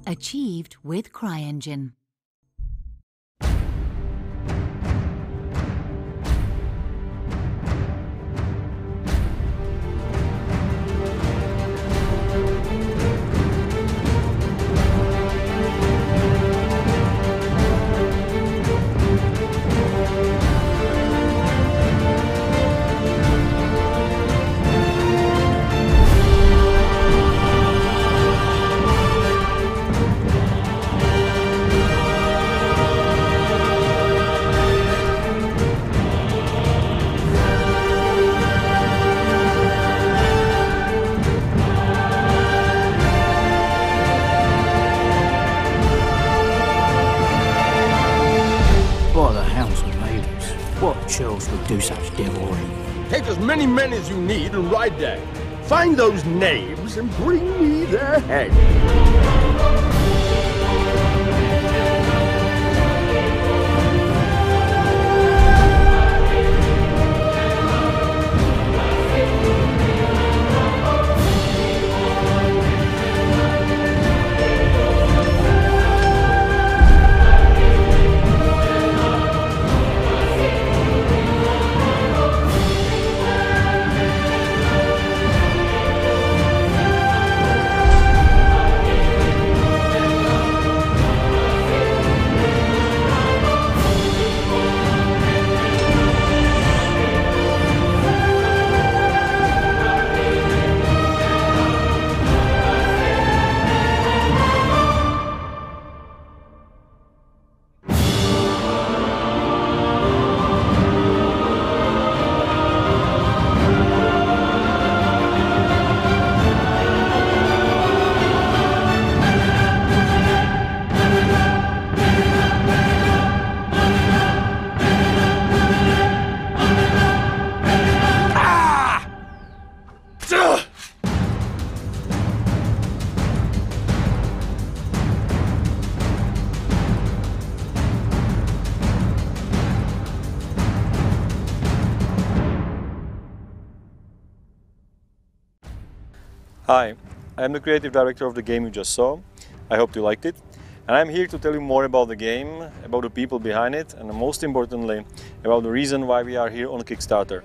achieved with CryEngine. What the hell's the ladies? What churls would do such devilry? Take as many men as you need and ride there. Find those knaves and bring me their head. Hi, I am the creative director of the game you just saw. I hope you liked it. And I'm here to tell you more about the game, about the people behind it, and most importantly, about the reason why we are here on Kickstarter.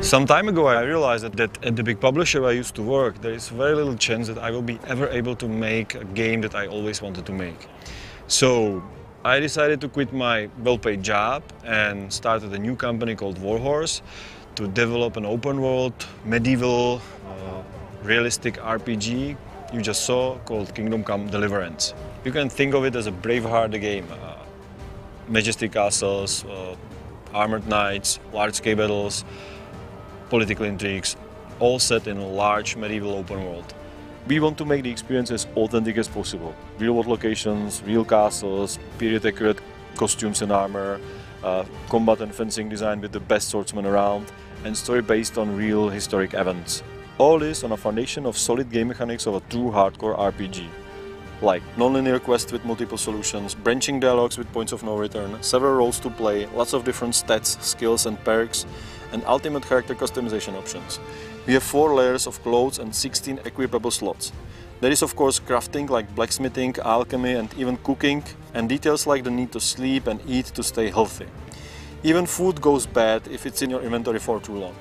Some time ago I realized that at the big publisher I used to work, there is very little chance that I will be ever able to make a game that I always wanted to make. So I decided to quit my well-paid job and started a new company called Warhorse to develop an open-world, medieval, realistic RPG you just saw called Kingdom Come: Deliverance. You can think of it as a Braveheart game. Majestic castles, armored knights, large-scale battles, political intrigues, all set in a large medieval open world. We want to make the experience as authentic as possible. Real-world locations, real castles, period-accurate costumes and armor, combat and fencing design with the best swordsmen around, and story based on real historic events. All this on a foundation of solid game mechanics of a true hardcore RPG. Like non-linear quests with multiple solutions, branching dialogues with points of no return, several roles to play, lots of different stats, skills and perks, and ultimate character customization options. We have 4 layers of clothes and 16 equipable slots. There is of course crafting like blacksmithing, alchemy and even cooking, and details like the need to sleep and eat to stay healthy. Even food goes bad if it's in your inventory for too long.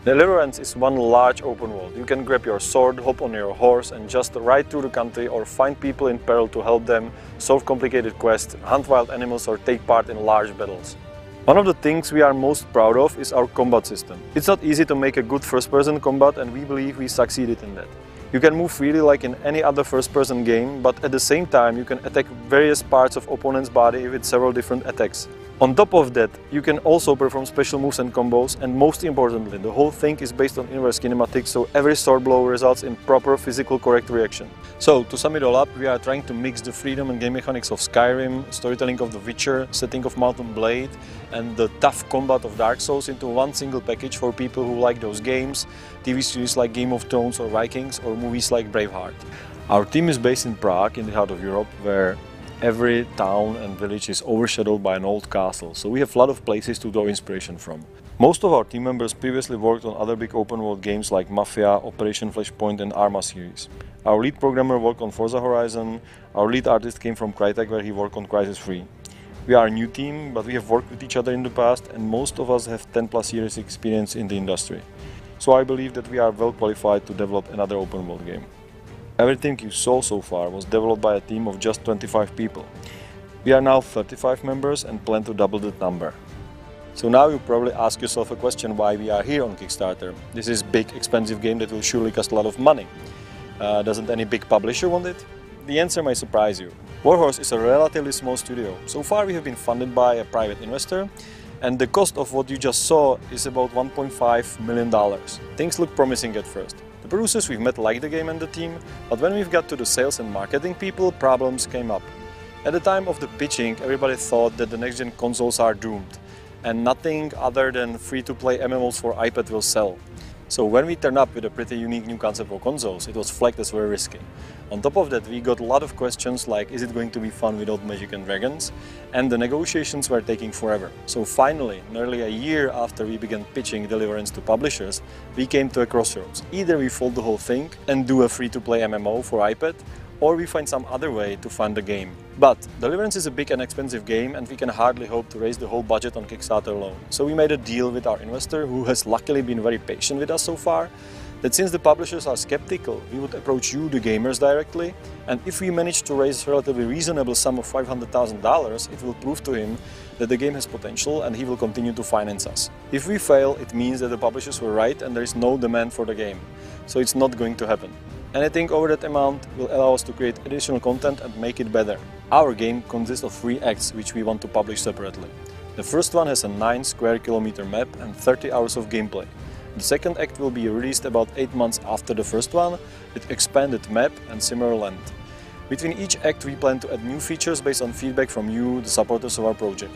Deliverance is one large open world. You can grab your sword, hop on your horse and just ride through the country or find people in peril to help them, solve complicated quests, hunt wild animals or take part in large battles. One of the things we are most proud of is our combat system. It's not easy to make a good first-person combat and we believe we succeeded in that. You can move freely like in any other first-person game, but at the same time you can attack various parts of opponent's body with several different attacks. On top of that, you can also perform special moves and combos, and most importantly, the whole thing is based on inverse kinematics, so every sword blow results in proper physical correct reaction. So, to sum it all up, we are trying to mix the freedom and game mechanics of Skyrim, storytelling of The Witcher, setting of Mount & Blade, and the tough combat of Dark Souls into one single package for people who like those games, TV series like Game of Thrones or Vikings, or movies like Braveheart. Our team is based in Prague, in the heart of Europe, where every town and village is overshadowed by an old castle, so we have a lot of places to draw inspiration from. Most of our team members previously worked on other big open world games like Mafia, Operation Flashpoint and Arma series. Our lead programmer worked on Forza Horizon, our lead artist came from Crytek where he worked on Crysis 3. We are a new team, but we have worked with each other in the past and most of us have 10+ years experience in the industry. So I believe that we are well qualified to develop another open world game. Everything you saw so far was developed by a team of just 25 people. We are now 35 members and plan to double that number. So now you probably ask yourself a question why we are here on Kickstarter. This is a big, expensive game that will surely cost a lot of money. Doesn't any big publisher want it? The answer may surprise you. Warhorse is a relatively small studio. So far we have been funded by a private investor and the cost of what you just saw is about $1.5 million. Things look promising at first. The producers we've met like the game and the team, but when we've got to the sales and marketing people, problems came up. At the time of the pitching, everybody thought that the next-gen consoles are doomed and nothing other than free-to-play MMOs for iPad will sell. So when we turned up with a pretty unique new concept for consoles, it was flagged as very risky. On top of that, we got a lot of questions like, is it going to be fun without Magic and Dragons? And the negotiations were taking forever. So finally, nearly a year after we began pitching Deliverance to publishers, we came to a crossroads. Either we fold the whole thing and do a free-to-play MMO for iPad, or we find some other way to fund the game. But Deliverance is a big and expensive game and we can hardly hope to raise the whole budget on Kickstarter alone. So we made a deal with our investor, who has luckily been very patient with us so far, that since the publishers are skeptical, we would approach you, the gamers, directly, and if we manage to raise a relatively reasonable sum of $500,000, it will prove to him that the game has potential and he will continue to finance us. If we fail, it means that the publishers were right and there is no demand for the game. So it's not going to happen. Anything over that amount will allow us to create additional content and make it better. Our game consists of 3 acts which we want to publish separately. The first one has a 9 square kilometer map and 30 hours of gameplay. The second act will be released about 8 months after the first one, with expanded map and similar length. Between each act we plan to add new features based on feedback from you, the supporters of our project.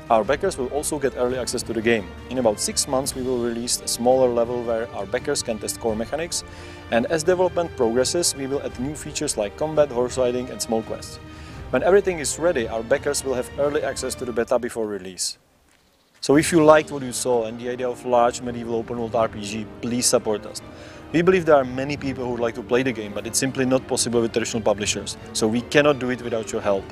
Our backers will also get early access to the game. In about 6 months we will release a smaller level where our backers can test core mechanics, and as development progresses we will add new features like combat, horse riding and small quests. When everything is ready, our backers will have early access to the beta before release. So if you liked what you saw and the idea of large medieval open world RPG, please support us. We believe there are many people who would like to play the game, but it's simply not possible with traditional publishers, so we cannot do it without your help.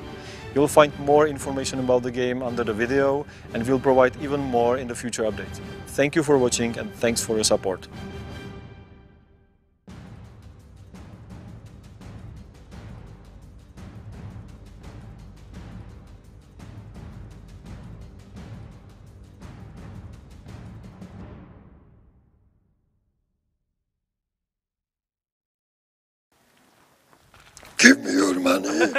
You'll find more information about the game under the video and we'll provide even more in the future updates. Thank you for watching and thanks for your support. Give me your money!